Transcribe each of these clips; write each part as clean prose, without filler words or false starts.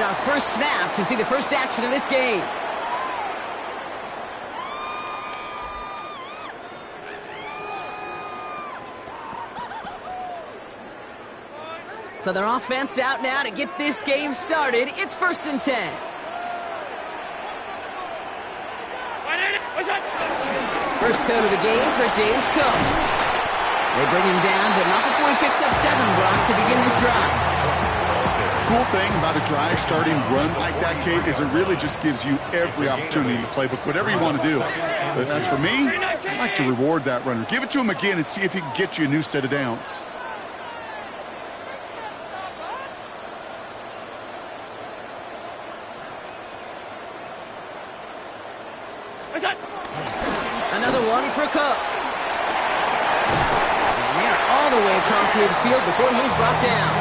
our first snap to see the first action of this game. So their offense out now to get this game started. It's 1st and 10. First tone of the game for James Cook. They bring him down, but not before he picks up 7, Brock, to begin this drive. Cool thing about a drive starting run like that, Kate, is it really just gives you every opportunity in the playbook, whatever you want to do. But as for me, I like to reward that runner. Give it to him again and see if he can get you a new set of downs. Another one for Cook. And they're all the way across midfield before he's brought down.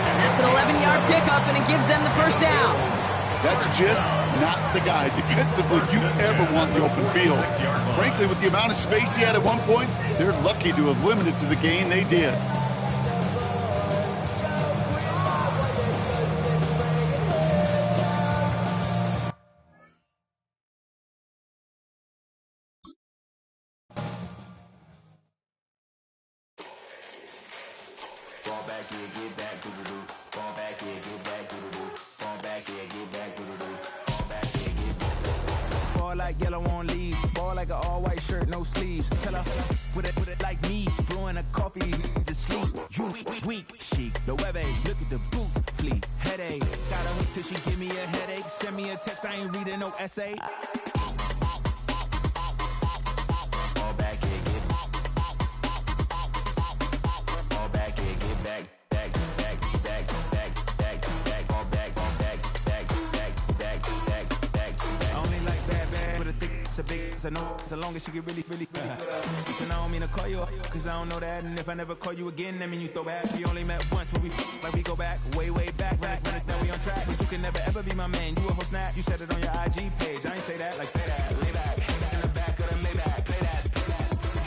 And that's an 11-yard pickup, and it gives them the first down. That's just not the guy defensively you ever want in the open field. Frankly, with the amount of space he had at one point, they're lucky to have limited to the gain they did. Like yellow on leaves, ball like an all-white shirt, no sleeves. Tell her, put it like me, blowing a coffee to sleep. You weak, chic, the web look at the boots, fleet, headache. Got a hook till she give me a headache. Send me a text, I ain't reading no essay. All back here, get all back here, get back. I know as long as you get really Listen, I don't mean to call you up, cause I don't know that. And if I never call you again, that mean you throw back. We only met once, but we like we go back, way back. Run it down, we on track. But you can never ever be my man. You a whole snap, you said it on your IG page. I ain't say that, like say that. Lay back, in the back of the Maybach. Play that.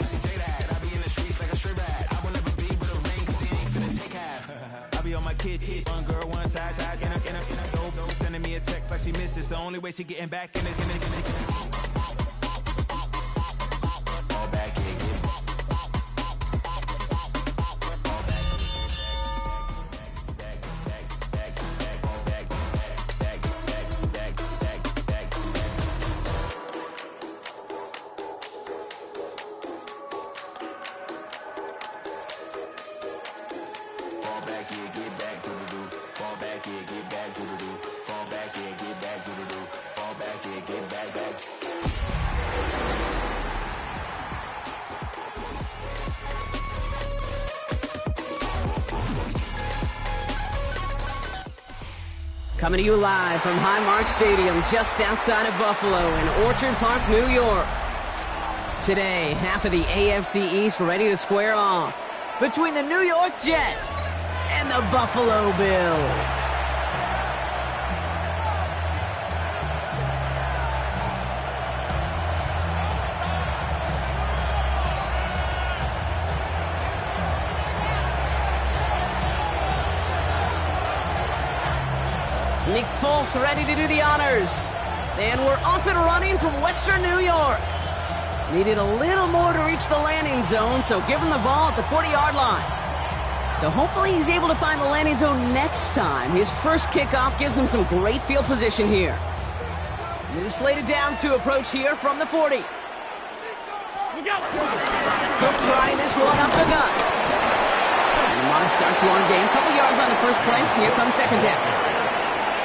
You see J that, I be in the streets like a straight rat. I will never be with a ring, cause he ain't finna take half. I be on my kid, one girl, one side, in a dope. Sending me a text like she misses. The only way she getting back in it. Coming to you live from Highmark Stadium, just outside of Buffalo in Orchard Park, New York. Today, half of the AFC East ready to square off between the New York Jets and the Buffalo Bills. Nick Folk ready to do the honors. And we're off and running from Western New York. Needed a little more to reach the landing zone, so give him the ball at the 40-yard line. So hopefully he's able to find the landing zone next time. His first kickoff gives him some great field position here. New slated downs to approach here from the 40. Cook trying this one up the gut. And a modest start to our game. Couple yards on the first play, and here comes second down.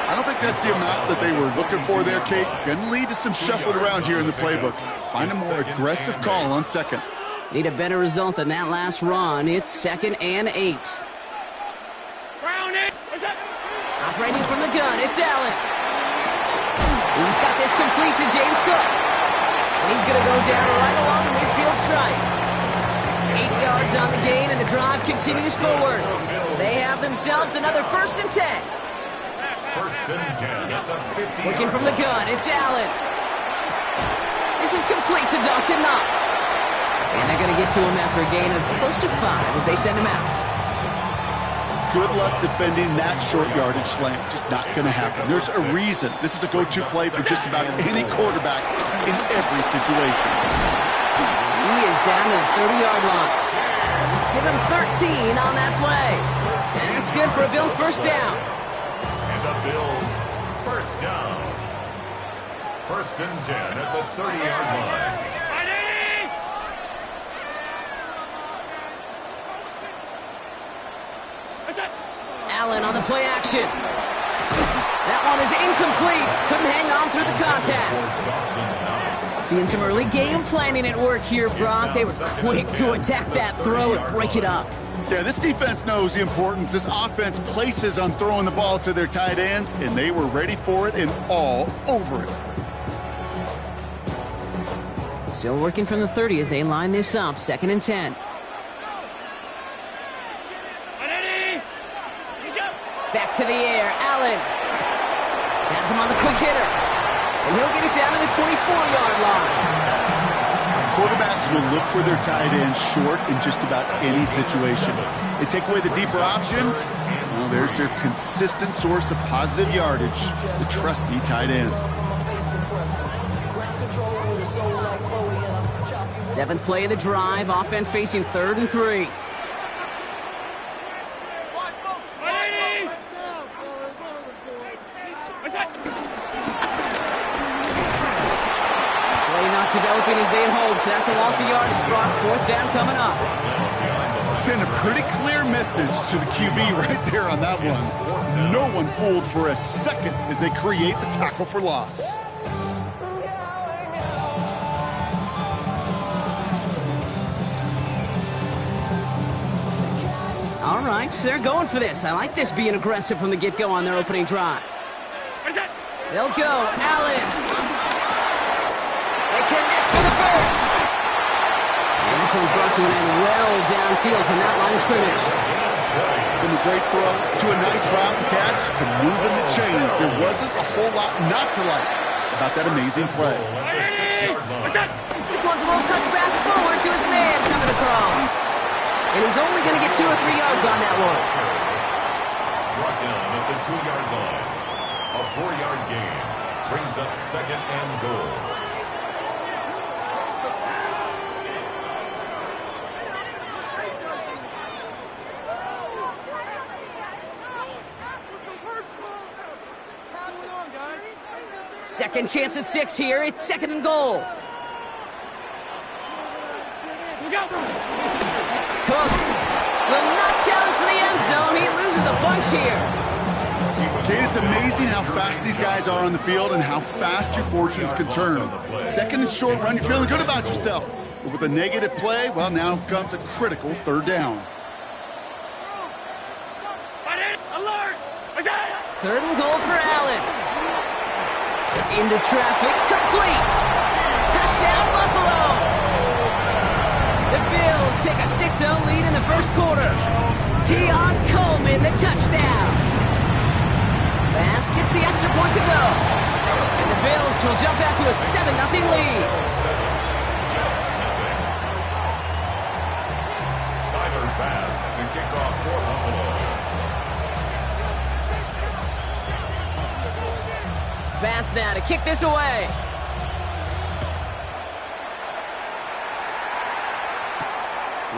I don't think that's the amount that they were looking for there, Kate. Going to lead to some shuffling around here in the playbook. Find a more aggressive call on second. Need a better result than that last run. It's 2nd and 8. Operating from the gun, it's Allen. He's got this complete to James Cook. And he's going to go down right along the midfield stripe. 8 yards on the gain, and the drive continues forward. They have themselves another 1st and 10. 1st and 10 at the 50. Looking from the gun, it's Allen. This is complete to Dawson Knox. And they're going to get to him after a gain of close to 5 as they send him out. good luck defending that short yardage slant. Just not going to happen. There's a reason. This is a go-to play for just about any quarterback in every situation. He is down to the 30-yard line. Let's give him 13 on that play. And that's good for a Bills first down. And the Bills first down. First and 10 at the 30-yard line. Allen on the play action. That one is incomplete. Couldn't hang on through the contact. Seeing some early game planning at work here, Brock. They were quick to attack that throw and break it up. Yeah, this defense knows the importance this offense places on throwing the ball to their tight ends, and they were ready for it and all over it. Still working from the 30 as they line this up. 2nd and 10. Back to the air, Allen. Has him on the quick hitter. And he'll get it down to the 24-yard line. Quarterbacks will look for their tight ends short in just about any situation. They take away the deeper options. Well, there's their consistent source of positive yardage, the trusty tight end. 7th play of the drive. Offense facing 3rd and 3. Developing as they'd hoped. So that's a loss of yardage. Brock, 4th down coming up. Send a pretty clear message to the QB right there on that one. No one fooled for a second as they create the tackle for loss. All right, so they're going for this. I like this being aggressive from the get-go on their opening drive. They'll go. Allen. Connect for the first. And this one's brought to an end well downfield from that line of scrimmage. From a great throw to a nice route and catch to moving the chains. There wasn't a whole lot not to like about that amazing play. This one's a little touch pass forward to his man coming across. And he's only going to get 2 or 3 yards on that one. Brought down at the 2-yard line. A 4-yard gain brings up 2nd and goal. Second chance at 6 here. It's 2nd and goal. Cook will not challenge for the end zone. He loses a bunch here. Kate, it's amazing how fast these guys are on the field and how fast your fortunes can turn. 2nd and short run, you're feeling good about yourself. But with a negative play, well, now comes a critical 3rd down. 3rd and goal for Allen. Into traffic, complete. Touchdown, Buffalo. The Bills take a 6-0 lead in the first quarter. Keon Coleman, the touchdown. Bass gets the extra point to go. And the Bills will jump out to a 7-0 lead. Tyler Bass to kick off for Buffalo. Bass now to kick this away.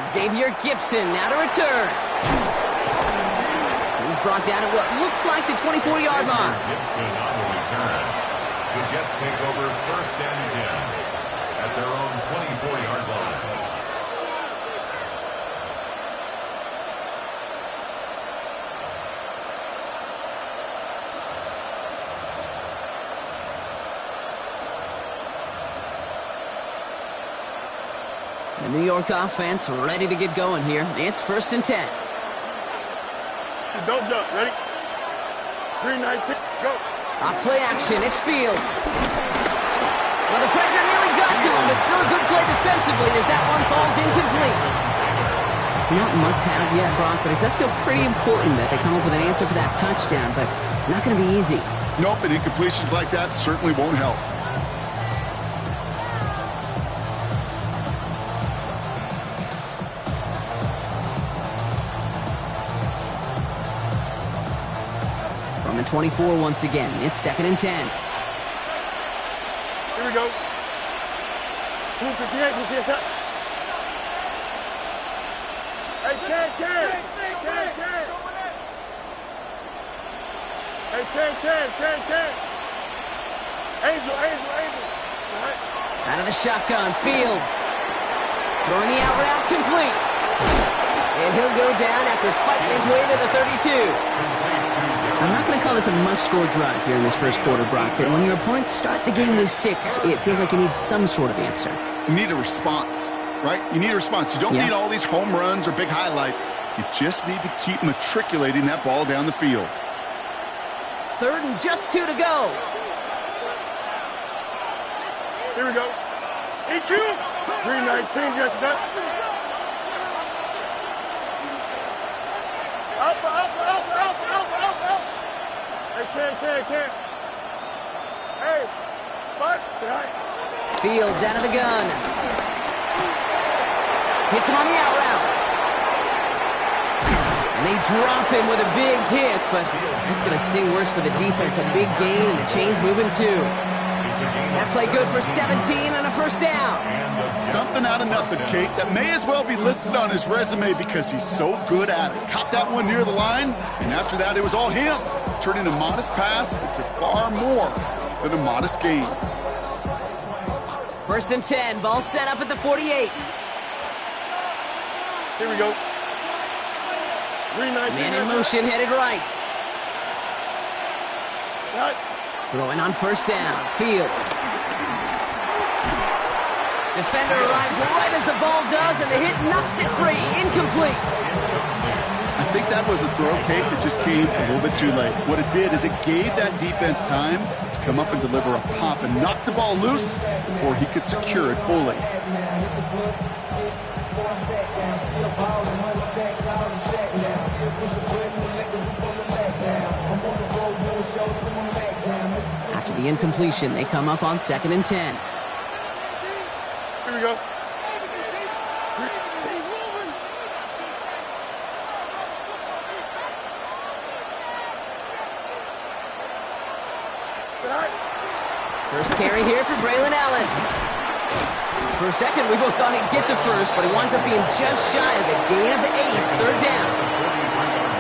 Xavier Gibson now to return. He's brought down at what looks like the 24-yard line. Gibson on the return. The Jets take over 1st and 10 at their own 24-yard line. The New York offense ready to get going here. It's 1st and 10. Don't jump. Ready? 3-19. Go. Off play action. It's Fields. Well, the pressure nearly got to him, but still a good play defensively as that one falls incomplete. Not must-have yet, Brock, but it does feel pretty important that they come up with an answer for that touchdown, but not going to be easy. Nope, and incompletions like that certainly won't help. 24 once again. It's 2nd and 10. Here we go. Blue 58, blue 58. Hey, Ken. Hey, Ken. Angel. All right. Out of the shotgun, Fields. Throwing the out route complete. And he'll go down after fighting his way to the 32. I'm not going to call this a must-score drive here in this first quarter, Brock, but when your opponents start the game with 6, it feels like you need some sort of answer. You need a response, right? You need a response. You don't need all these home runs or big highlights. You just need to keep matriculating that ball down the field. 3rd and just 2 to go. Here we go. EQ. 319, yes, sir. Alpha. Hey, Ken. Hey, bust. Fields out of the gun. Hits him on the out route. And they drop him with a big hit, but that's going to sting worse for the defense. A big gain, and the chain's moving too. That play good for 17 and a first down. Something out of nothing, Kate. That may as well be listed on his resume because he's so good at it. Caught that one near the line, and after that, it was all him. Turning a modest pass into far more than a modest gain. 1st and 10, ball set up at the 48. Here we go. 319. Man in motion, headed right. Right. Throwing on first down, Fields. Defender arrives right as the ball does, and the hit knocks it free. Incomplete. I think that was a throw, Kate, that just came a little bit too late. What it did is it gave that defense time to come up and deliver a pop and knock the ball loose before he could secure it fully. After the incompletion, they come up on 2nd and 10. Here we go. First carry here for Braylon Allen. For a second, we both thought he'd get the first, but he winds up being just shy of a gain of 8, 3rd down.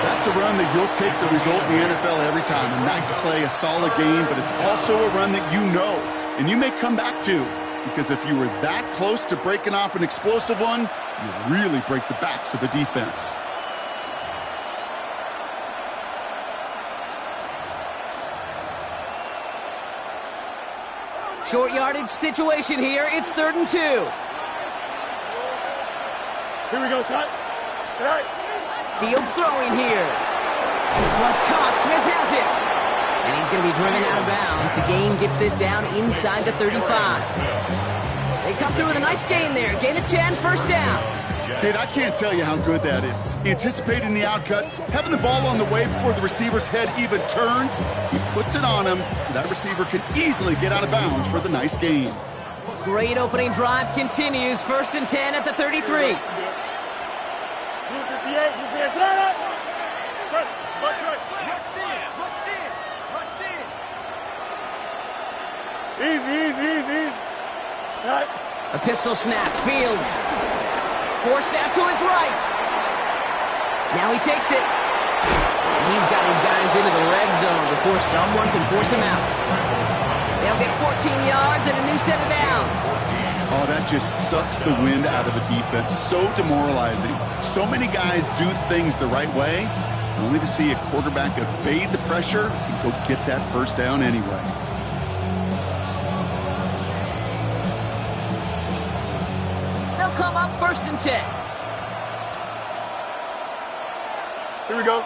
That's a run that you'll take the result in the NFL every time. A nice play, a solid game, but it's also a run that you know, and you may come back to, because if you were that close to breaking off an explosive one, you really break the backs of the defense. Short yardage situation here. It's 3rd and 2. Here we go, son. Right. Fields throwing here. This one's caught. Smith has it. And he's going to be driven out of bounds. The gain gets this down inside the 35. They come through with a nice gain there. Gain of 10, first down. Kid, I can't tell you how good that is. Anticipating the outcut, having the ball on the way before the receiver's head even turns, he puts it on him so that receiver can easily get out of bounds for the nice gain. Great opening drive continues. 1st and 10 at the 33. Easy. Right. A pistol snap. Fields. Forced out to his right. Now he takes it. He's got his guys into the red zone before someone can force him out. They'll get 14 yards and a new set of downs. Oh, that just sucks the wind out of the defense. So demoralizing. So many guys do things the right way, only to see a quarterback evade the pressure and go get that first down anyway. They'll come up 1st and 10. Here we go.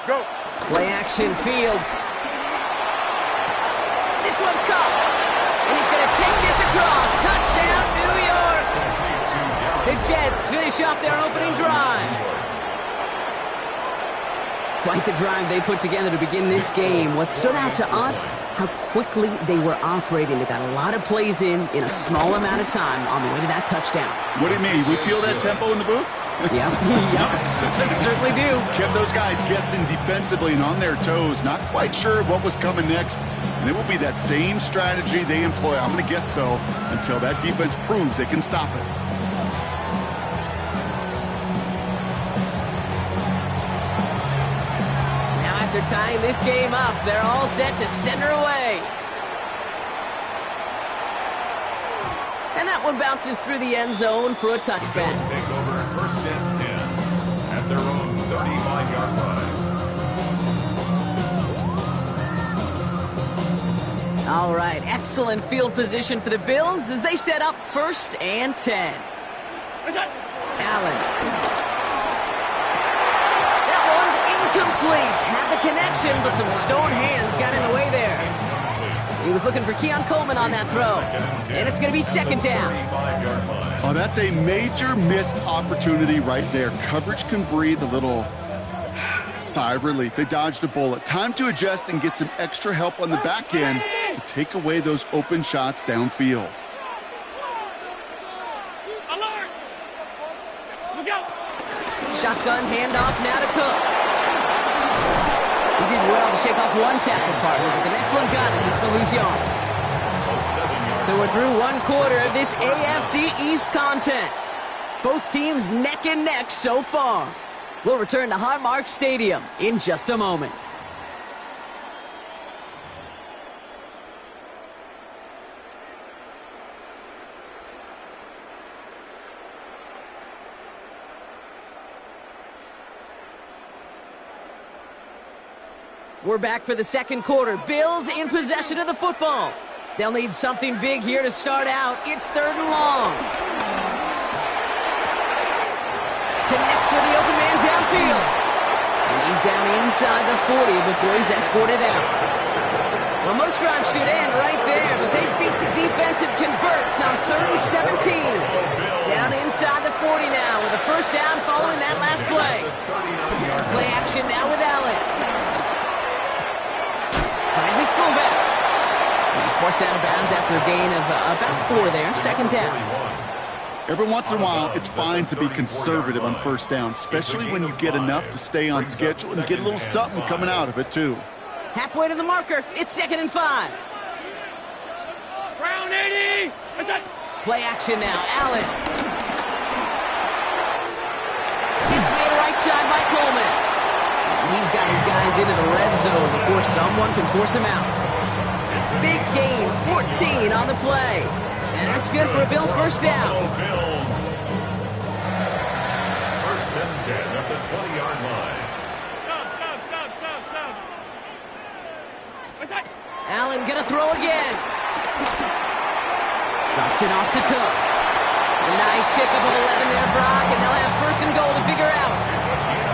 Go. Play action, Fields. This one's caught. And he's going to take this across. Touchdown, New York. The Jets finish off their opening drive. Quite the drive they put together to begin this game. What stood out to us, how quickly they were operating. They got a lot of plays in a small amount of time on the way to that touchdown. What do you mean? We feel that tempo in the booth? Yep, certainly do. Kept those guys guessing defensively and on their toes, not quite sure what was coming next. And it will be that same strategy they employ, I'm going to guess so, until that defense proves they can stop it. Now after tying this game up, they're all set to send her away. And that one bounces through the end zone for a touchback. Bills take over first and 10 at their own 35-yard line. All right, excellent field position for the Bills as they set up first and 10. Allen. That one's incomplete. Had the connection, but some stone hands got in the way there. He was looking for Keon Coleman on that throw. And it's going to be second down. Oh, that's a major missed opportunity right there. Coverage can breathe a little sigh of relief. They dodged a bullet. Time to adjust and get some extra help on the back end to take away those open shots downfield. Alert! Look out! Shotgun handoff now to Cook. He did well to shake off one tackle partner, but the next one got him. He's going to lose yards. So we're through one quarter of this AFC East contest. Both teams neck and neck so far. We'll return to Highmark Stadium in just a moment. We're back for the second quarter. Bills in possession of the football. They'll need something big here to start out. It's third and long. Connects with the open man downfield. And he's down inside the 40 before he's escorted out. Well, most drives should end right there, but they beat the defense and converts on third and 17. Down inside the 40 now with a first down following that last play. Play action now with Allen. Finds his fullback. He's forced out of bounds after a gain of about 4 there. Second down. Every once in a while, it's fine to be conservative on first down, especially when you get enough to stay on schedule and get a little something coming out of it, too. Halfway to the marker. It's second and 5. Brown 80! Play action now. Allen. It's made right side by Coleman. He's got his guys into the red zone before someone can force him out. Big gain, 14 on the play. And that's good for a Bills first down. Bills. First and 10 at the 20-yard line. Stop. Allen gonna throw again. Drops it off to Cook. A nice pickup of 11 there, Brock, and they'll have first and goal to figure out.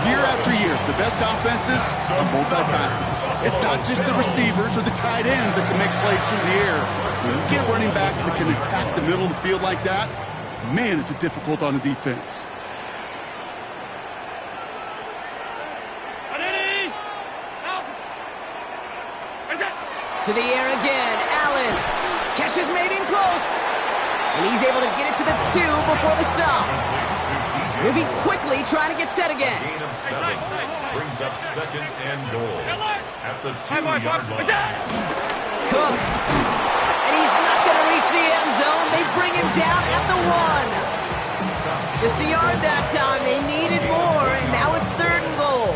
Year after year, the best offenses are multifaceted. It's not just the receivers or the tight ends that can make plays through the air. When you get running backs that can attack the middle of the field like that, man, is it difficult on the defense. To the air again, Allen. Catch is made in close. And he's able to get it to the 2 before the stop. Moving quickly, trying to get set again. Gain of 7 brings up second and goal at the 2-yard line. Cook. And he's not going to reach the end zone. They bring him down at the 1. Just a yard that time. They needed more, and now it's third and goal.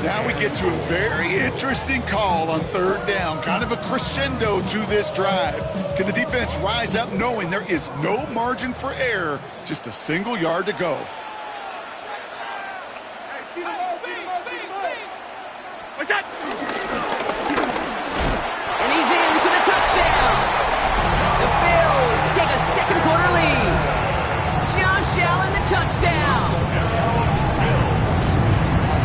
Now we get to a very interesting call on third down. Kind of a crescendo to this drive. Can the defense rise up knowing there is no margin for error? Just a single yard to go. And he's in for the touchdown. The Bills take a second quarter lead. Josh Allen, the touchdown.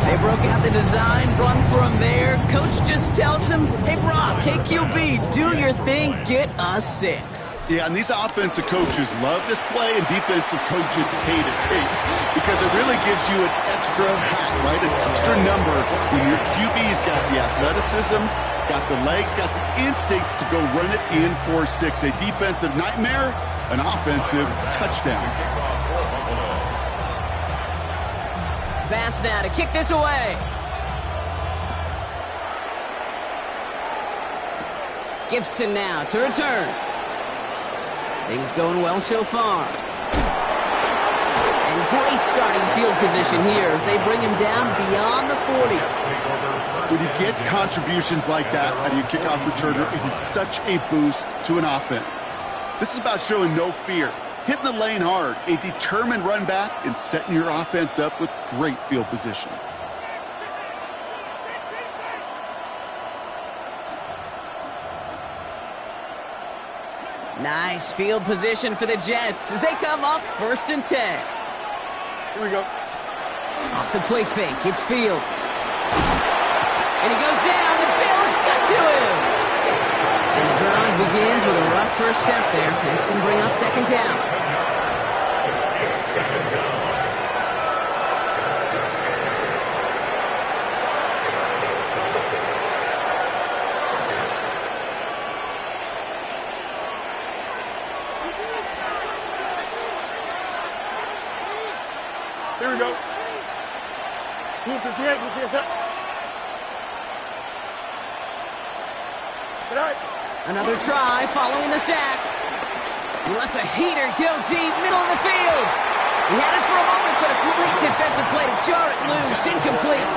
They broke out the design, run for him there. Coach just tells him, hey, Brock, KQB, do your thing, get a 6. Yeah, and these offensive coaches love this play, and defensive coaches hate it, because it really gives you an extra hat, right, an extra number when your QB's got the athleticism, got the legs, got the instincts to go run it in for 6. A defensive nightmare, an offensive touchdown. pass now to kick this away. Gibson now to return. Things going well so far. And great starting field position here as they bring him down beyond the 40. When you get contributions like that out of your kickoff returner, it is such a boost to an offense. This is about showing no fear, hitting the lane hard, a determined run back, and setting your offense up with great field position. Nice field position for the Jets as they come up 1st and 10. Here we go. Off the play fake, it's Fields. And he goes down, the Bills got to him. And the drive begins with a rough first step there. That's going to bring up 2nd down. Here we go. Another try following the sack. He lets a heater go deep, middle of the field. He had it for a moment, but a great defensive play to jar it loose, incomplete.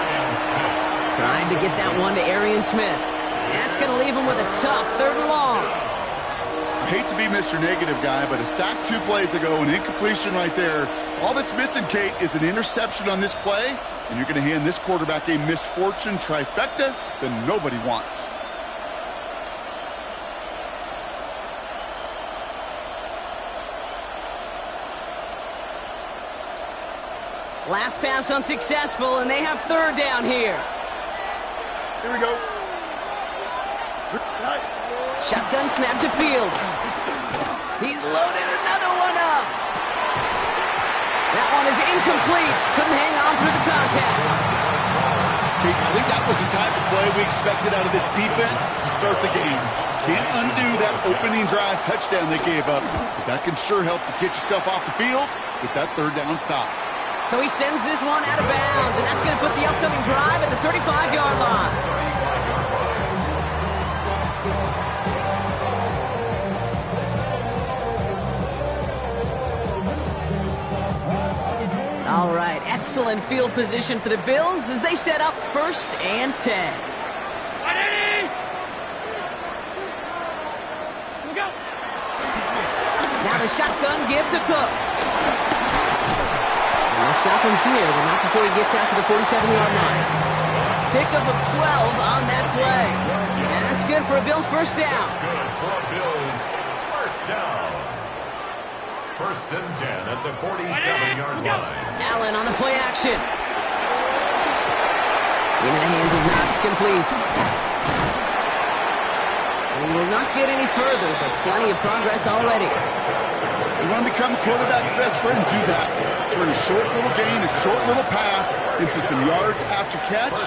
Trying to get that one to Arian Smith. That's going to leave him with a tough 3rd and long. I hate to be Mr. Negative guy, but a sack 2 plays ago, an incompletion right there. All that's missing, Kate, is an interception on this play, and you're going to hand this quarterback a misfortune trifecta that nobody wants. Last pass unsuccessful, and they have 3rd down here. Here we go. Shotgun snap to Fields. He's loaded another one up. That one is incomplete. Couldn't hang on through the contact. Kate, I think that was the type of play we expected out of this defense to start the game. Can't undo that opening drive touchdown they gave up, but that can sure help to get yourself off the field with that 3rd down stop. So he sends this one out of bounds, and that's going to put the upcoming drive at the 35-yard line. All right, excellent field position for the Bills as they set up 1st and 10. Now the shotgun give to Cook. And they'll stop him here, but not before he gets out to the 47-yard line. Pickup of 12 on that play. And that's good for a Bills 1st down. Good for a Bills 1st down. 1st and 10 at the 47-yard line. Allen on the play action. Into the hands of Knox, complete. And he will not get any further, but plenty of progress already. You want to become quarterback's best friend? Do that. Turn a short little gain, a short little pass into some yards after catch,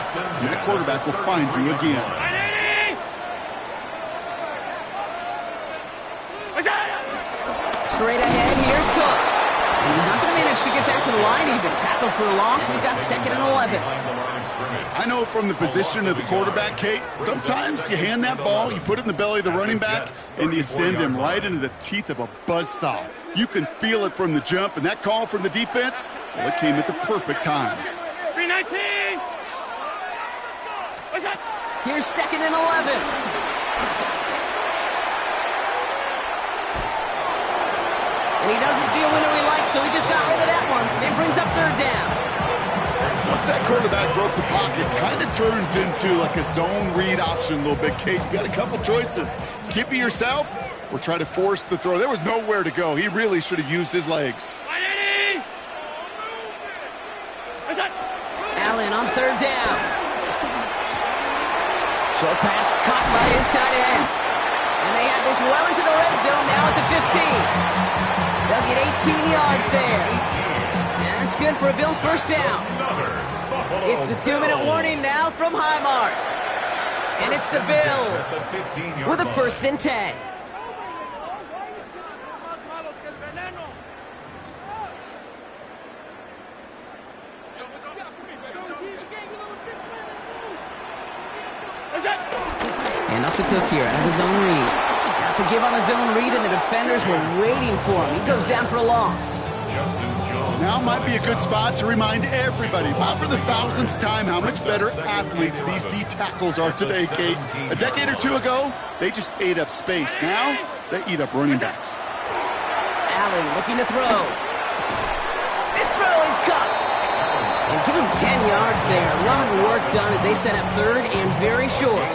and that quarterback will find you again. Straight ahead, here's Cook. And he's not going to manage to get back to the line even. Tackle for a loss. We've got 2nd and 11. I know from the position of the quarterback, Kate, sometimes you hand that ball, you put it in the belly of the running back, and you send him right into the teeth of a buzzsaw. You can feel it from the jump, and that call from the defense, well, it came at the perfect time. 319. What's that? Here's 2nd and 11. And he doesn't see a window he likes, so he just got rid of that one. It brings up 3rd down. Once that quarterback broke the pocket, kind of turns into like a zone read option a little bit. Kate, you got a couple choices. Keep it yourself or try to force the throw. There was nowhere to go. He really should have used his legs. Allen on 3rd down. Short pass caught by his tight end. And they have this well into the red zone now at the 15. They'll get 18 yards there. And that's good for a Bills 1st down. It's the 2-minute warning now from Highmark. And it's the Bills with a 1st and 10. Hand off to Cook here out of his own read. Got the give on his own read, and the defenders were waiting for him. He goes down for a loss. Now might be a good spot to remind everybody, about for the 1000th time, how much better athletes these D tackles are today, Kate. A decade or two ago, they just ate up space. Now, they eat up running backs. Allen looking to throw. This throw is cut. And give him 10 yards there. A lot of work done as they set up third and very short.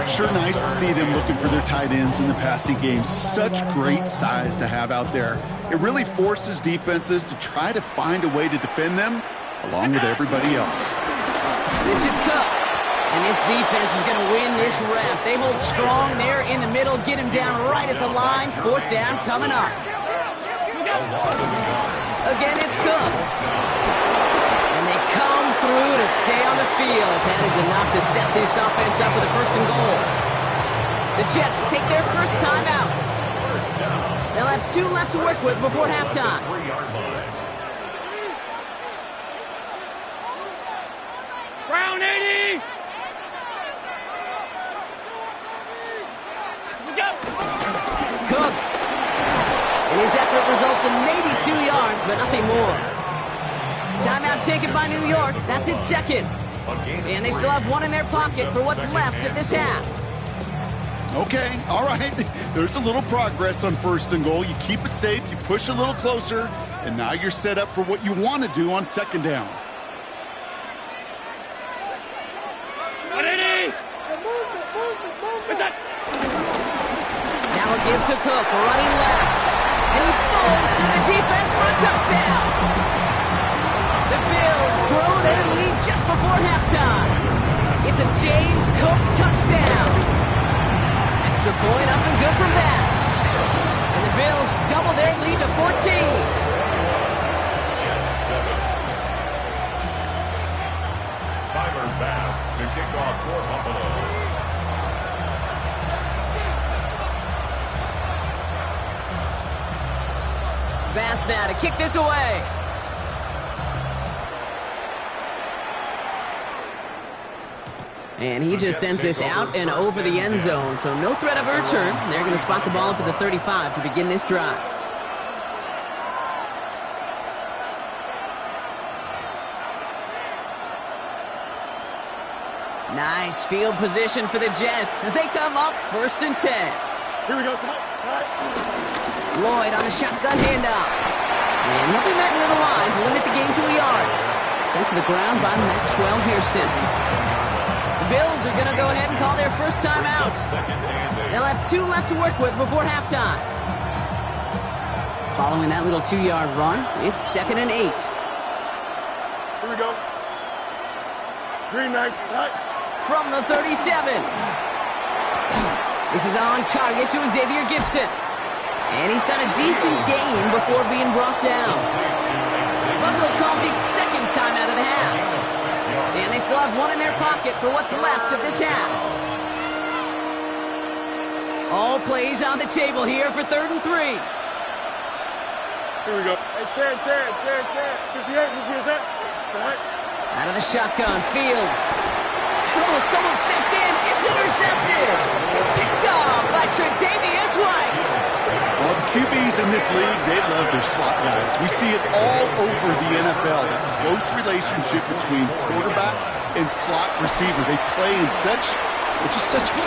Sure nice to see them looking for their tight ends in the passing game. Such great size to have out there. It really forces defenses to try to find a way to defend them along with everybody else. This is Cook. And this defense is going to win this rep. They hold strong there in the middle, get him down right at the line. Fourth down coming up. Again, it's Cook. And they come through to stay on the field. That is enough to set this offense up with a 1st and goal. The Jets take their first time out. They'll have 2 left to work with before halftime. Brown 80. Cook. And his effort results in maybe 2 yards, but nothing more. Timeout taken by New York. That's its second. And they still have 1 in their pocket for what's left of this half. Okay, all right. There's a little progress on 1st and goal. You keep it safe, you push a little closer, and now you're set up for what you want to do on 2nd down. Now a give to Cook, running left. And he falls through the defense for a touchdown. The Bills grow their lead just before halftime. It's a James Cook touchdown. Extra point up and good for Bass. And the Bills double their lead to 14. Tyler Bass to kick off for Buffalo. Bass now to kick this away. And he just sends this out and over the end zone, so no threat of a return. They're going to spot the ball up at the 35 to begin this drive. Nice field position for the Jets as they come up 1st and 10. Here we go, son. All right. Lloyd on the shotgun handoff. And he'll be met near the line to limit the game to a yard. Sent to the ground by Maxwell Hairston. The Bills are going to go ahead and call their first time out. They'll have 2 left to work with before halftime. Following that little 2-yard run, it's 2nd and 8. Here we go. Green knife. Right. From the 37. This is on target to Xavier Gibson. And he's got a decent gain before being brought down. Buffalo calls it 2nd time out of the half. And they still have 1 in their pocket for what's left of this half. All plays on the table here for 3rd and 3. Here we go. Hey, Chad. 58, who's that? All right. Out of the shotgun, Fields. Oh, someone stepped in. It's intercepted. Picked off by Tre'Davious White. Well, the QBs in this league, they love their slot guys. We see it all over the NFL, that close relationship between quarterback and slot receiver. They play in such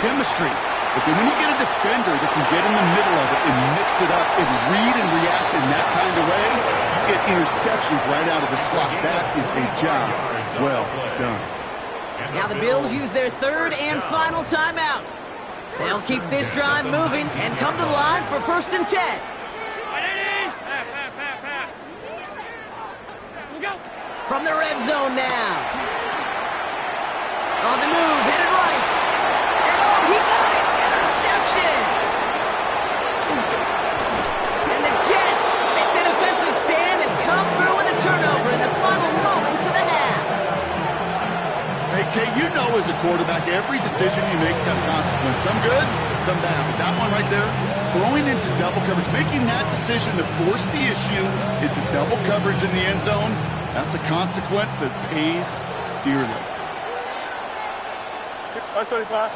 chemistry. But then when you get a defender that can get in the middle of it and mix it up and read and react in that kind of way, you get interceptions right out of the slot. That is a job well done. Now the Bills use their 3rd and final timeout. They'll keep this drive moving and come to the line for 1st and 10. From the red zone now. On the move, headed right. And oh, he got it! Interception! And the Jets make the defensive stand and come through with a turnover in the final moments of the half. Hey, Kay, you know as a quarterback, every decision you make has got a consequence. Some good, some bad. But that one right there, throwing into double coverage, making that decision to force the issue into double coverage in the end zone, that's a consequence that pays dearly. That's 35.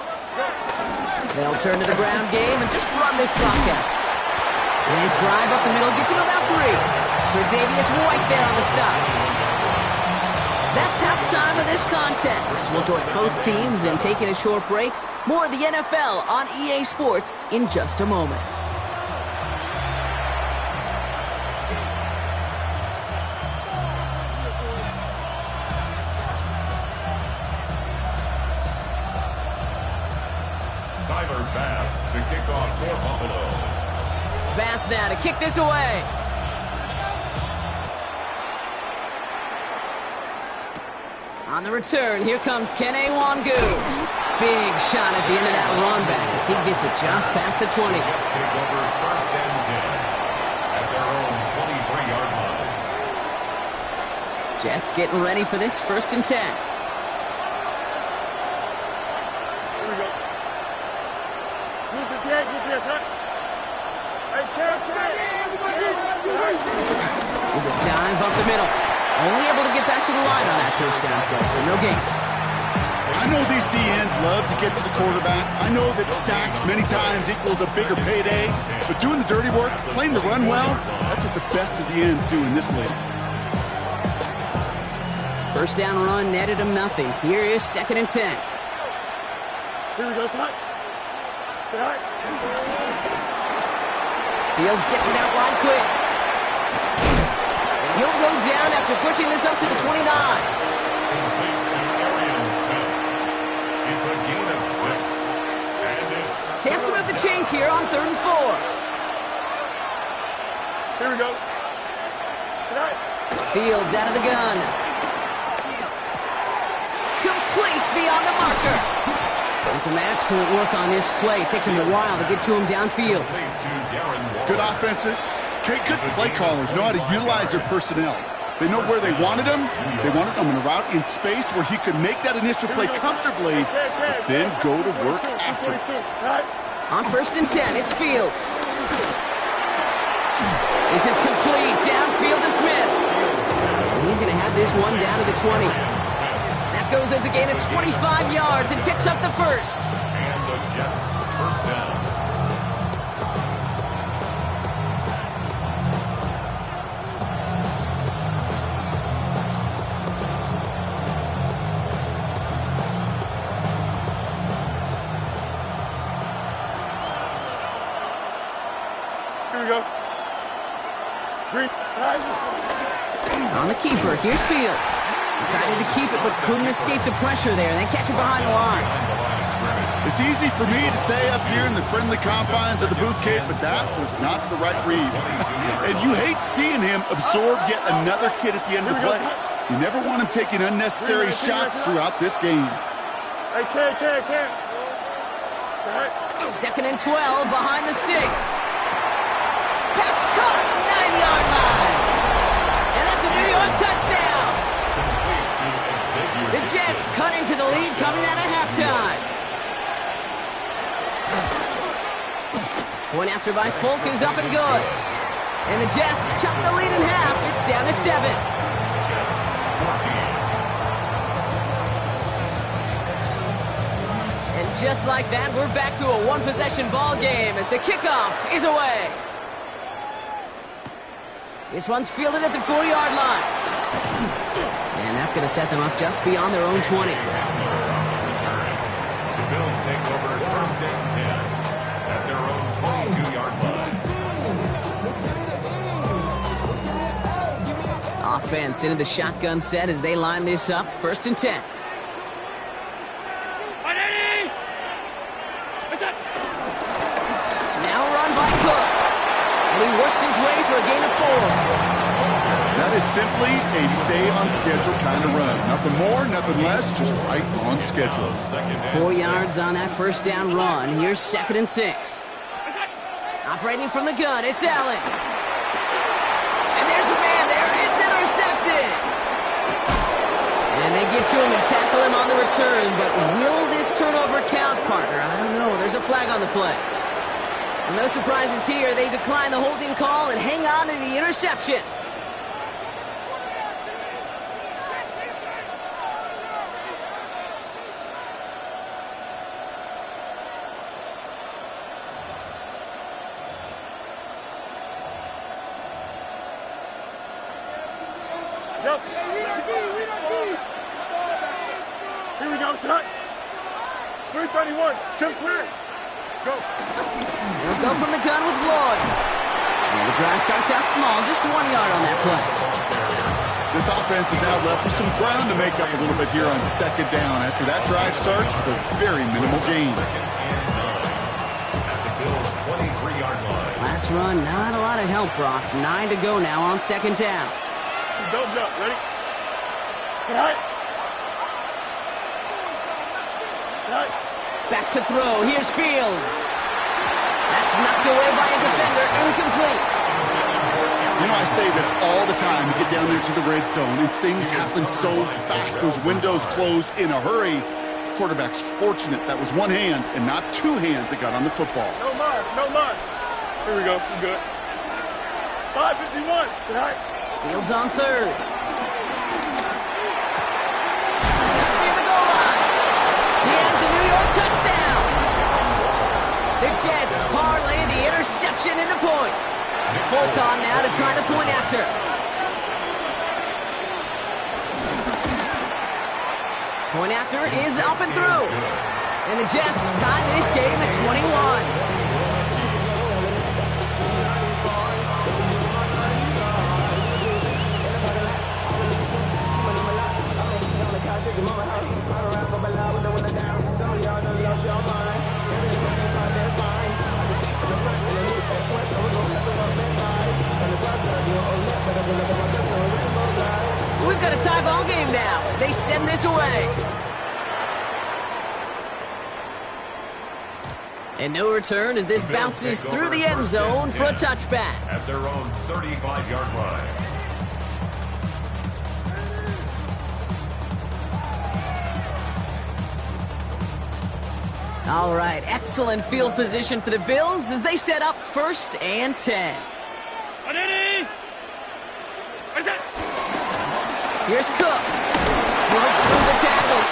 They'll turn to the ground game and just run this clock out. Nice drive up the middle, gets him about 3. Tre'Davious White there on the stop. That's halftime of this contest. We'll join both teams in taking a short break. More of the NFL on EA Sports in just a moment. To kick off for Buffalo. Bass now to kick this away. On the return, here comes Kene Wangu. Big shot at the end of that run back as he gets it just past the 20. Jets take over 1st and 10 at their own 23-yard line. Jets getting ready for this 1st and 10. There's a dive up the middle. Only able to get back to the line on that 1st down play, so no gain. I know these DNs love to get to the quarterback. I know that sacks many times equals a bigger payday. But doing the dirty work, playing the run well, that's what the best of the ends do in this league. 1st down run netted him nothing. Here is 2nd and 10. Here we go, Scott. Fields gets it out wide quick. And he'll go down after pushing this up to the 29. It's a gain of 6. And it's Chance to move the chains here on 3rd and 4. Here we go. Fields out of the gun. Complete beyond the marker. And some excellent work on this play. It takes him a while to get to him downfield. Good offenses. Okay, good play callers know how to utilize their personnel. They know where they wanted him. They wanted him in a route in space where he could make that initial play comfortably, but then go to work after. On 1st and 10, it's Fields. This is complete. Downfield to Smith. And he's going to have this one down to the 20. That goes as a gain of 25 yards and picks up the 1st. And the Jets 1st down. Here we go. On the keeper, here's Fields. Decided to keep it, but couldn't escape the pressure there. They catch it behind the line. It's easy for me to say up here in the friendly confines of the booth cave, but that was not the right read. And you hate seeing him absorb yet another hit at the end of the play. You never want him taking unnecessary shots throughout this game. I can't. 2nd and 12 behind the sticks. Pass caught, 9-yard line. And that's a New York touchdown. The Jets cut into the lead coming out of halftime. Point after by Folk is up and good. And the Jets chop the lead in half. It's down to 7. Jets 14. And just like that, we're back to a one-possession ball game as the kickoff is away. This one's fielded at the 4-yard line. And that's going to set them up just beyond their own 20. The Bills take over 1st and 10 at their own 22-yard line. Offense into the shotgun set as they line this up. 1st and 10. Now run by Cook. And he works his way for a gain of 4. That is simply a stay-on-schedule kind of run. Nothing more, nothing less, just right on schedule. 4 yards on that 1st down run. Here's 2nd and 6. Operating from the gun, it's Allen. And there's a man there. It's intercepted. And they get to him and tackle him on the return. But will this turnover count, partner? I don't know. There's a flag on the play. No surprises here. They decline the holding call and hang on to the interception. Yo. Here we go, shot. 331. Chip Slick. Go. They'll go from the gun with Lloyd. And the drive starts out small, just 1 yard on that play. This offense is now left with some ground to make up a little bit here on second down after that drive starts with a very minimal gain. At the Bills' 23-yard line. Last run, not a lot of help, Brock. 9 to go now on second down. Don't jump. Ready? Cut. Cut. Back to throw. Here's Fields. That's knocked away by a defender. Incomplete. You know, I say this all the time. You get down there to the red zone, and things happen so fast. Those windows close in a hurry. Quarterback's fortunate that was one hand and not two hands that got on the football. No mas. No mas. Here we go. We're good. 5:51. Tonight. Fields on third. Near the goal line. He has the New York touchdown. The Jets parlay the interception into points. Folk on now to try the point after. Point after is up and through. And the Jets tie this game at 21. So we've got a tie ball game now as they send this away. And no return as this bounces through the end zone for a touchback. At their own 35-yard line. All right, excellent field position for the Bills as they set up 1st and 10. Here's Cook. Broke through the tackle.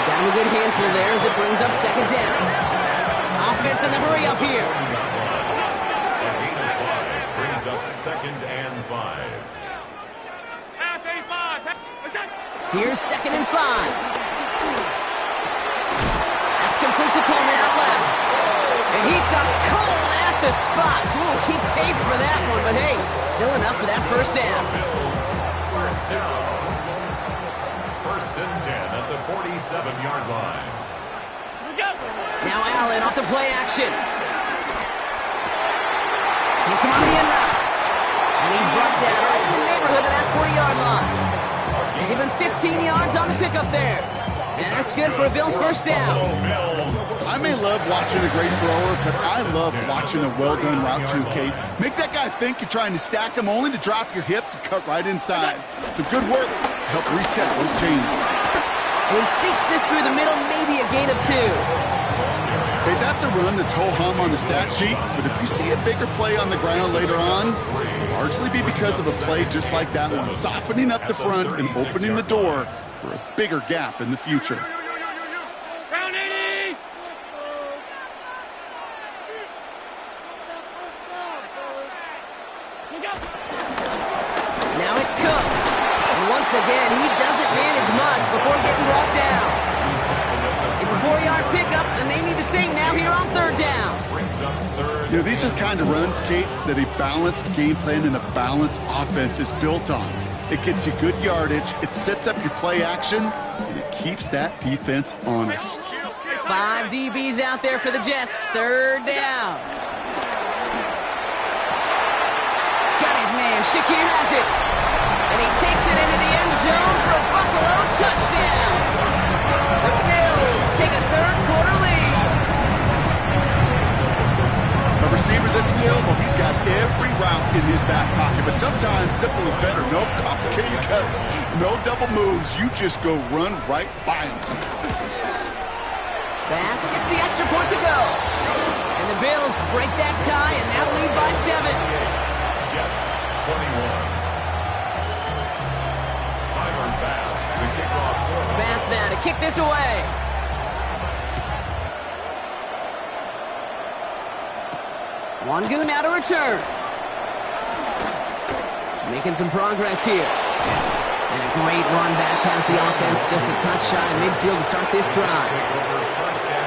Got him a good handful there as it brings up second down. Offense in the hurry up here. A gain of 5 brings up 2nd and 5. Here's 2nd and 5. That's complete to Coleman out left. And he stopped cold at the spot. Ooh, he paid for that one, but hey, still enough for that first down. Bills, first down. 1st and 10 at the 47-yard line. Now Allen off the play action. Hits him on the end route. And he's brought down right in the neighborhood of that 40-yard line. Given 15 yards on the pickup there. And that's good for a Bills first down. I may love watching a great thrower, but I love watching a well-done route too, Kate. Make that guy think you're trying to stack him only to drop your hips and cut right inside. Some good work to help reset those chains. He sneaks this through the middle, maybe a gain of 2. Okay, that's a run that's ho-hum on the stat sheet, but if you see a bigger play on the ground later on, it'll largely be because of a play just like that one, softening up the front and opening the door for a bigger gap in the future. Now it's Cook. And once again, he doesn't manage much before getting brought down. It's a 4-yard pickup, and they need the same now here on 3rd down. You know, these are the kind of runs, Kate, that a balanced game plan and a balanced offense is built on. It gets you good yardage, it sets up your play action, and it keeps that defense honest. 5 DBs out there for the Jets. 3rd down. Got his man. Shakir has it. And he takes it into the end zone for a Buffalo touchdown. The Bills take a 3rd-quarter lead. A receiver this skilled, well, he's got every route in his back pocket, but sometimes simple is better. No complicated cuts, no double moves. You just go run right by him. Bass gets the extra point to go. And the Bills break that tie and now lead by 7. Jets, 21. Tyler Bass to kick off. Bass now to kick this away. Wangu now to return. Making some progress here. And a great run back has the offense just a touch shy of midfield to start this drive.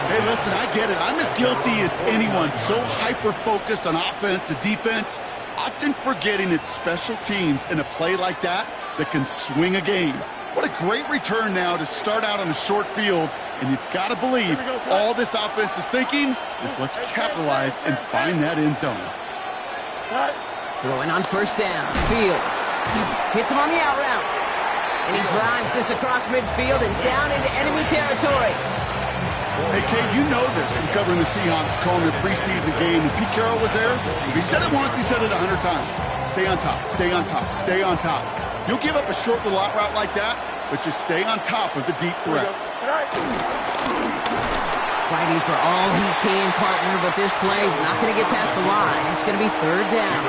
Hey, listen, I get it. I'm as guilty as anyone. So hyper-focused on offense and defense, often forgetting it's special teams in a play like that can swing a game. What a great return now to start out on a short field. And you've got to believe all this offense is thinking is let's capitalize and find that end zone. Throwing on first down. Fields hits him on the out route. And he drives this across midfield and down into enemy territory. Hey, Kate, you know this from covering the Seahawks, calling their preseason game. When Pete Carroll was there, if he said it once, he said it 100 times. Stay on top, stay on top, stay on top. You'll give up a short little out route like that, but just stay on top of the deep threat. Fighting for all he can, partner, but this play is not going to get past the line. It's going to be third down.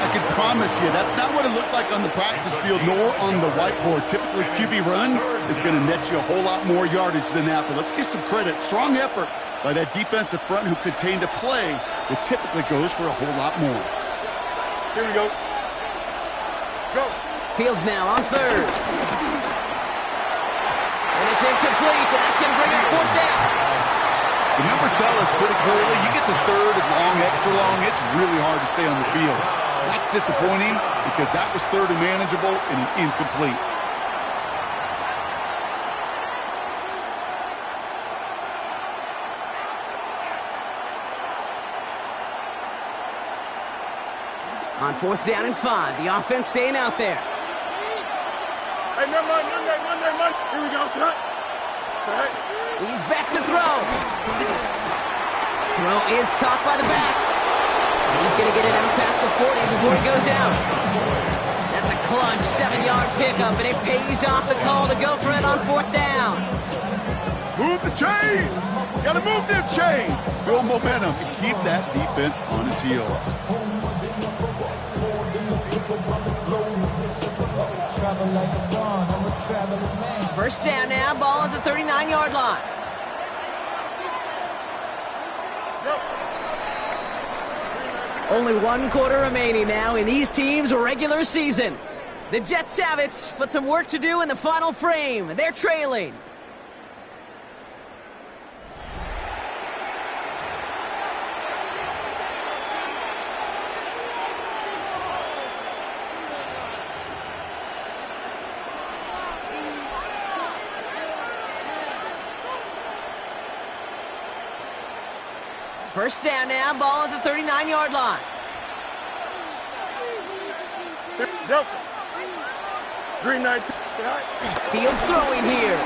I can promise you, that's not what it looked like on the practice field nor on the whiteboard. Typically, QB run is going to net you a whole lot more yardage than that, but let's give some credit. Strong effort by that defensive front who contained a play that typically goes for a whole lot more. Here we go. Go. Fields now on third. And it's incomplete, and that's going to bring up fourth down. The numbers tell us pretty clearly, you get to third and long, extra long, it's really hard to stay on the field. That's disappointing because that was third and manageable and incomplete. On fourth down and 5, the offense staying out there. Hey, man. Here we go, son. He's back to throw. Throw is caught by the back. He's going to get it out past the 40 before he goes out. That's a clutch 7-yard pickup, and it pays off the call to go for it on fourth down. Move the chains! Gotta move them chains! Build momentum and keep that defense on its heels. First down now, ball at the 39-yard line. Only 1 quarter remaining now in these teams' regular season. The Jets have it, but some work to do in the final frame. They're trailing. First down now, ball at the 39-yard line. Delta. Green 19. Fields throwing here.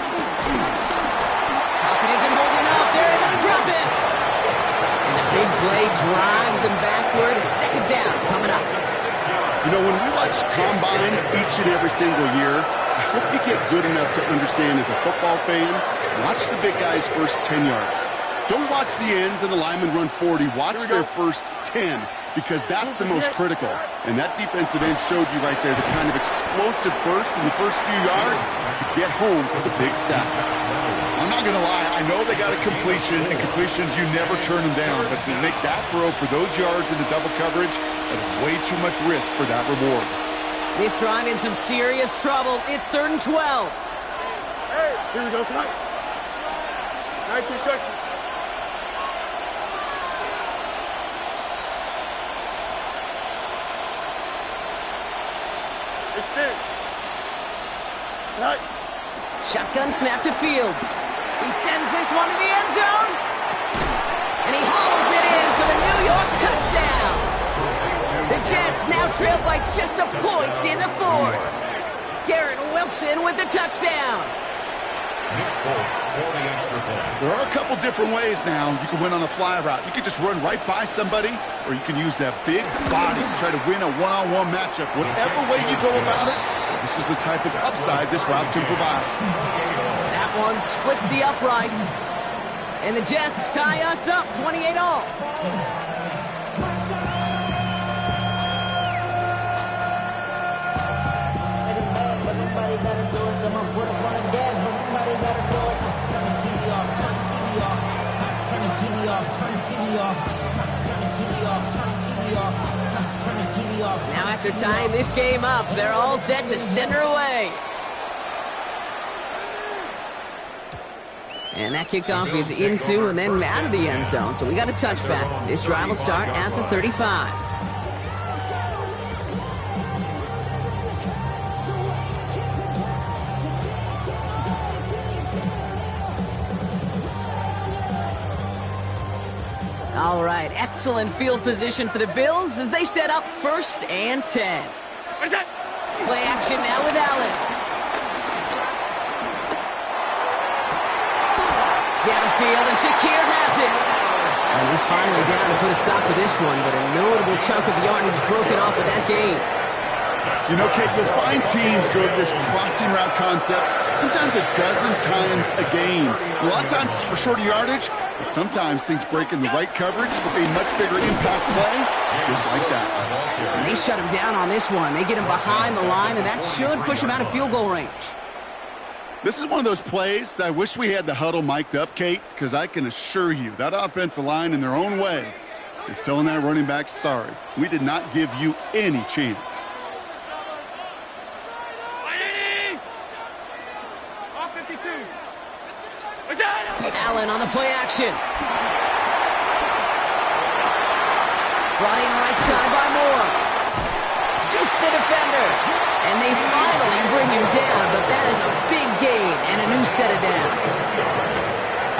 Pocket isn't holding up. They're able to drop it. And the big play drives them backward. Second down coming up. You know, when we watch Combine each and every single year, I hope you get good enough to understand as a football fan, watch the big guys' first 10 yards. Don't watch the ends and the linemen run 40. Watch their first 10 because that's the most critical. And that defensive end showed you right there the kind of explosive burst in the first few yards to get home for the big sack. I'm not going to lie. I know they got a completion, and completions, you never turn them down. But to make that throw for those yards into double coverage, that is way too much risk for that reward. This drive in some serious trouble. It's 3rd and 12. Hey, here we go, son. 19 instruction. Extend. Right. Shotgun snap to Fields. He sends this one to the end zone. And he hauls it in for the New York touchdown. The Jets now trail by just a point in the 4th. Garrett Wilson with the touchdown. There are a couple different ways now. You can win on a fly route. You can just run right by somebody, or you can use that big body to try to win a one-on-one matchup. Whatever way you go about it, this is the type of upside this route can provide. That one splits the uprights. And the Jets tie us up 28-all. Somebody gotta do it. I'ma put up on the gas, but somebody gotta do it. Turn the TV off, turn the TV off. Turn the TV off, turn the TV off. Turn the TV off, turn the TV off. Turn the TV off, Now after tying this game up, they're all set to send her away. And that kickoff is into and then out of the end zone. So we got a touchback. This drive will start at the 35. All right, excellent field position for the Bills as they set up 1st and 10. Play action now with Allen. Downfield, and Shakir has it. And he's finally down to put a stop to this one, but a notable chunk of yardage broken off of that game. You know, Kate, you'll find teams go to this crossing route concept sometimes a dozen times a game. A lot of times it's for shorter yardage, but sometimes things break in the right coverage for a much bigger impact play, just like that. And they shut him down on this one. They get him behind the line, and that should push him out of field goal range. This is one of those plays that I wish we had the huddle mic'd up, Kate, because I can assure you that offensive line in their own way is telling that running back, sorry, we did not give you any chance. Allen on the play action. Brought in right side by Moore. Duke the defender. And they finally bring him down, but that is a big gain and a new set of downs.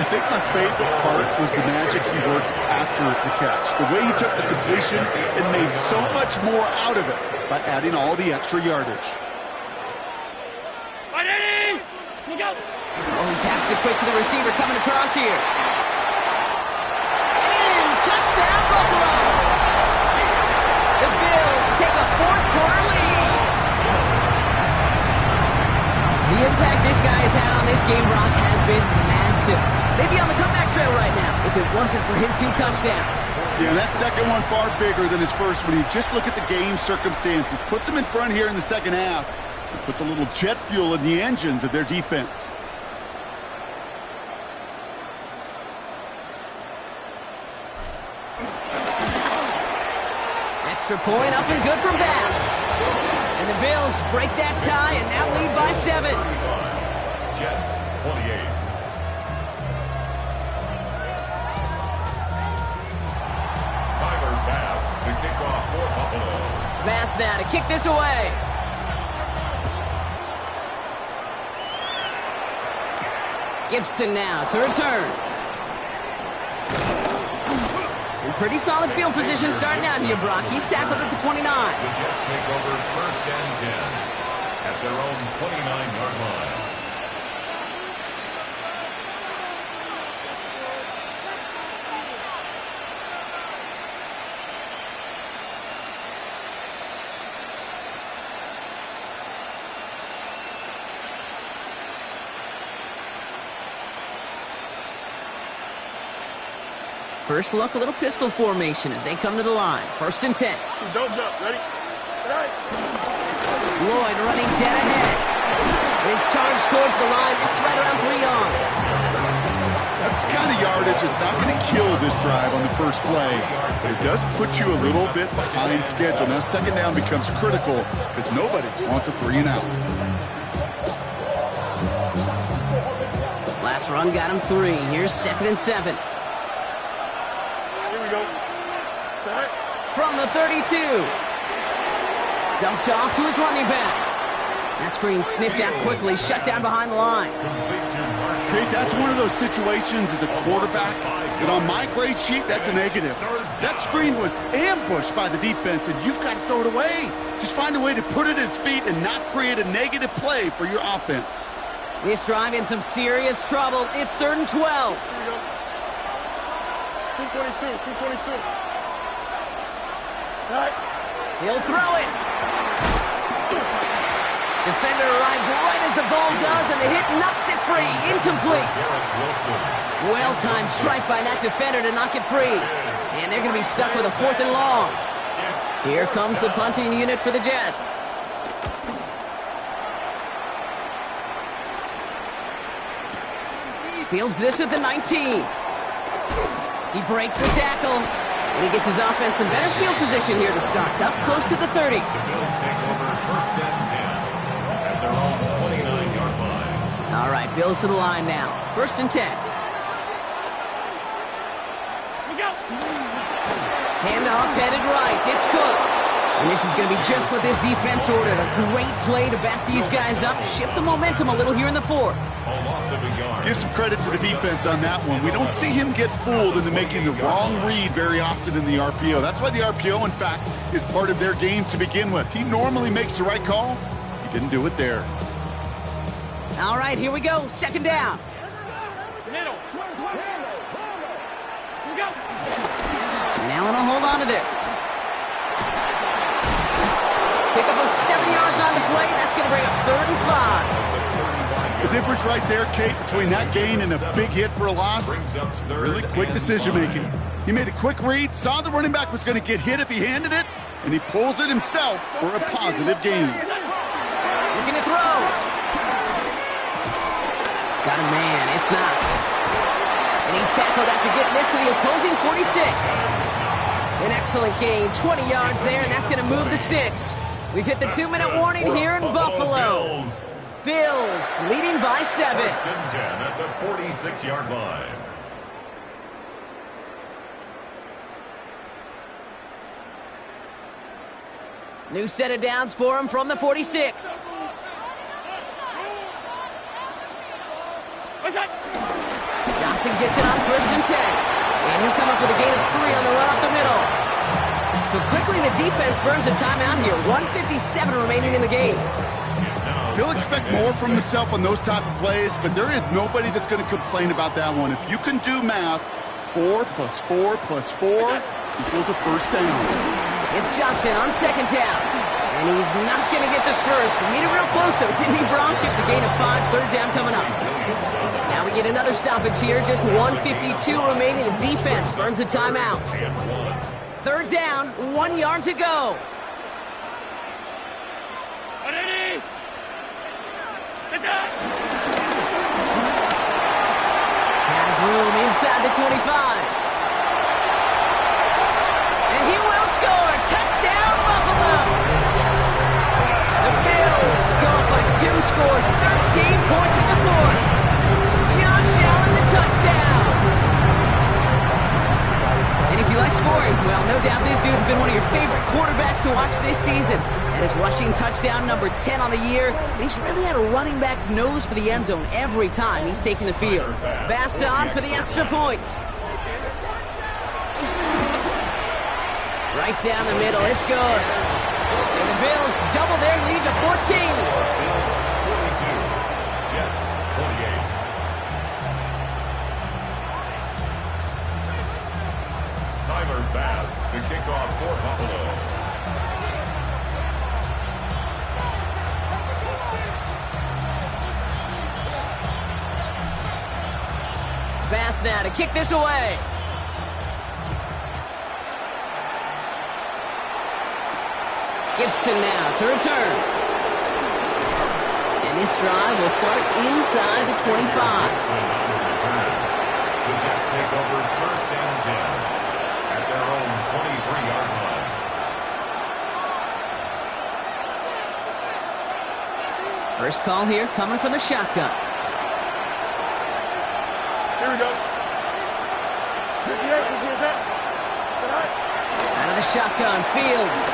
I think my favorite part was the magic he worked after the catch. The way he took the completion and made so much more out of it by adding all the extra yardage. Oh, he taps it quick to the receiver coming across here. And touchdown, Buffalo! The Bills take a 4th-quarter lead. The impact this guy has had on this game, Brock, has been massive. They'd be on the comeback trail right now if it wasn't for his 2 touchdowns. Yeah, that second one far bigger than his first one. You just look at the game circumstances. Puts him in front here in the second half. It puts a little jet fuel in the engines of their defense. Extra point up and good from Bass. And the Bills break that tie and now lead by 7. Jets 28. Tyler Bass to kick off for Buffalo. Bass now to kick this away. Gibson now to return. In pretty solid field position starting out here, Brock. He's tackled at the 29. The Jets take over 1st and 10 at their own 29-yard line. First look, a little pistol formation as they come to the line. 1st and 10. Don't jump. Ready? Right. Lloyd running dead ahead. His charge towards the line. It's right around 3 yards. That's the kind of yardage that's not going to kill this drive on the first play, but it does put you a little bit behind schedule. Now, second down becomes critical because nobody wants a 3 and out. Last run got him 3. Here's 2nd and 7. From the 32. Dumped off to his running back. That screen sniffed out quickly, shut down behind the line. Kate, that's one of those situations as a quarterback that on my grade sheet, that's a negative. That screen was ambushed by the defense, and you've got to throw it away. Just find a way to put it at his feet and not create a negative play for your offense. This drive in some serious trouble. It's 3rd and 12. Here we go. 222. He'll throw it. Defender arrives right as the ball does, and the hit knocks it free. Incomplete. Well-timed strike by that defender to knock it free. And they're going to be stuck with a 4th and long. Here comes the punting unit for the Jets. Fields this at the 19. He breaks the tackle. And he gets his offense in better field position here to start. Up close to the 30. The Bills take over first and 10 at their own 29-yard line. All right, Bills to the line now. First and 10. Handoff headed right. It's Cook. And this is going to be just what this defense ordered. A great play to back these guys up. Shift the momentum a little here in the fourth. A loss of a yard. Give some credit to the defense on that one. We don't see him get fooled into making the wrong read very often in the RPO. That's why the RPO, in fact, is part of their game to begin with. He normally makes the right call. He didn't do it there. All right, here we go. Second down. And Allen will hold on to this. Pick up of 7 yards on the play. That's going to bring up 3rd and 5. The difference right there, Kate, between that gain and a big hit for a loss, really quick decision-making. He made a quick read, saw the running back was going to get hit if he handed it, and he pulls it himself for a positive gain. Looking to throw. Got a man. It's Knox. And he's tackled after getting this to the opposing 46. An excellent gain. 20 yards there, and that's going to move the sticks. We've hit the 2-minute warning here in Buffalo. Bills leading by 7. First and 10 at the 46-yard line. New set of downs for him from the 46. Johnson gets it on first and 10. And he'll come up with a gain of 3 on the run up the middle. So quickly the defense burns a timeout here. 1:57 remaining in the game. He'll expect more from himself on those type of plays, but there is nobody that's going to complain about that one. If you can do math, 4 + 4 + 4 equals a first down. It's Johnson on second down. And he's not going to get the first. He made it real close, though, didn't he, Bronk? It's a gain of 5, 3rd down coming up. Now we get another stoppage here. Just 1:52 remaining. The defense burns a timeout. 3rd down, 1 yard to go. Has room inside the 25. And he will score. Touchdown, Buffalo. The Bills go up by 2 scores, 13 points at the 4th. Josh Allen, the touchdown. And if you like scoring, well, no doubt this dude's been one of your favorite quarterbacks to watch this season. And his rushing touchdown number 10 on the year. And he's really had a running back's nose for the end zone every time he's taken the field. Bass on for the extra point. Right down the middle, it's good. And the Bills double their lead to 14. Bills 42, Jets 48. Tyler Bass to kick off for Buffalo. Bass now to kick this away. Gibson now to return. And this drive will start inside the 25. The Jets take over first and 10 at their own 23-yard line. First call here coming from the shotgun. Here we go. 58, is that? Out of the shotgun, Fields.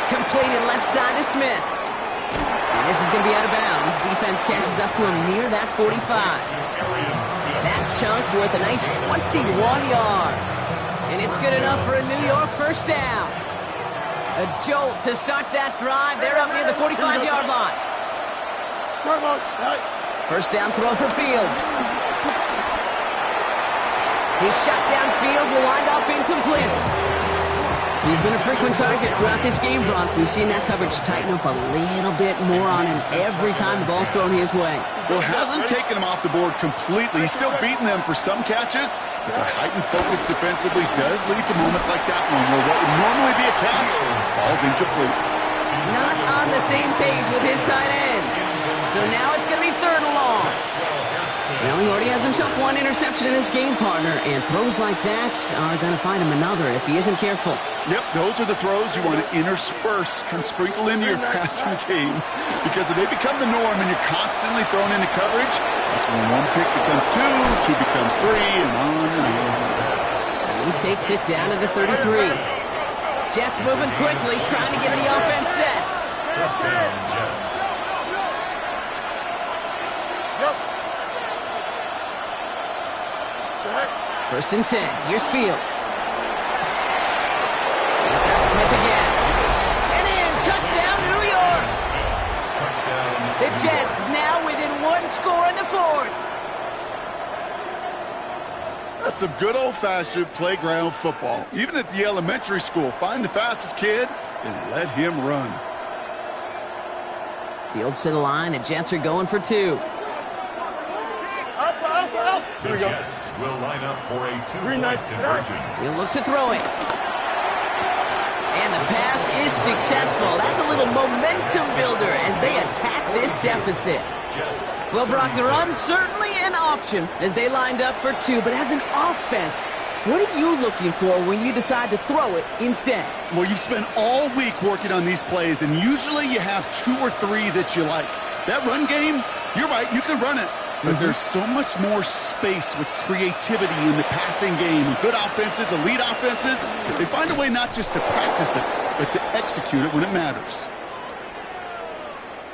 Completed left side to Smith. And this is going to be out of bounds. Defense catches up to him near that 45. That chunk worth a nice 21 yards. And it's good enough for a New York first down. A jolt to start that drive. They're up near the 45-yard line. First down throw for Fields. His shot downfield will wind up incomplete. He's been a frequent target throughout this game, Bronk. We've seen that coverage tighten up a little bit more on him every time the ball's thrown his way. Well, hasn't taken him off the board completely. He's still beating them for some catches, but the heightened focus defensively does lead to moments like that one where what would normally be a catch falls incomplete. Not on the same page with his tight end. So now it's going to be 3rd and long. Well, he already has himself one interception in this game, partner, and throws like that are going to find him another if he isn't careful. Yep, those are the throws you want to intersperse and sprinkle into your passing game, because if they become the norm and you're constantly thrown into coverage, that's when one pick becomes two becomes three, and on and on. And he takes it down to the 33. Jets moving quickly, trying to get the offense set. First down, Jets. First and 10. Here's Fields. He's got Smith again. And in. Touchdown, New York. Touchdown. The Jets now within one score in the fourth. That's some good old-fashioned playground football. Even at the elementary school, find the fastest kid and let him run. Fields to the line. The Jets are going for two. The Jets will line up for a two-point conversion. He'll look to throw it. And the pass is successful. That's a little momentum builder as they attack this deficit. Jets. Well, Brock, the run's certainly an option as they lined up for two, but as an offense, what are you looking for when you decide to throw it instead? Well, you've spent all week working on these plays, and usually you have two or three that you like. That run game, you're right, you can run it. But there's so much more space with creativity in the passing game. Good offenses, elite offenses, they find a way not just to practice it, but to execute it when it matters.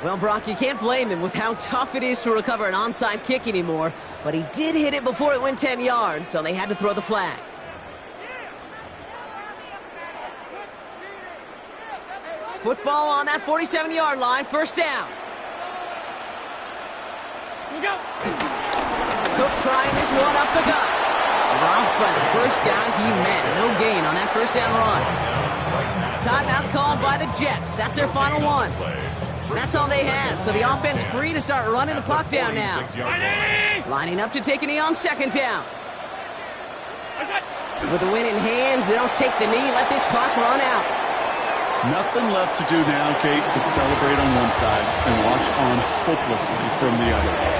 Well, Brock, you can't blame him with how tough it is to recover an onside kick anymore, but he did hit it before it went 10 yards, so they had to throw the flag. Football on that 47-yard line, first down. Cook trying this one up the gut. Dropped by the first guy he met. No gain on that first down run. Timeout called by the Jets. That's their final one. That's all they had, so the offense free to start running the clock down now. Lining up to take a knee on second down. With the win in hands, they don't take the knee, let this clock run out. Nothing left to do now, Kate, but celebrate on one side and watch on hopelessly from the other.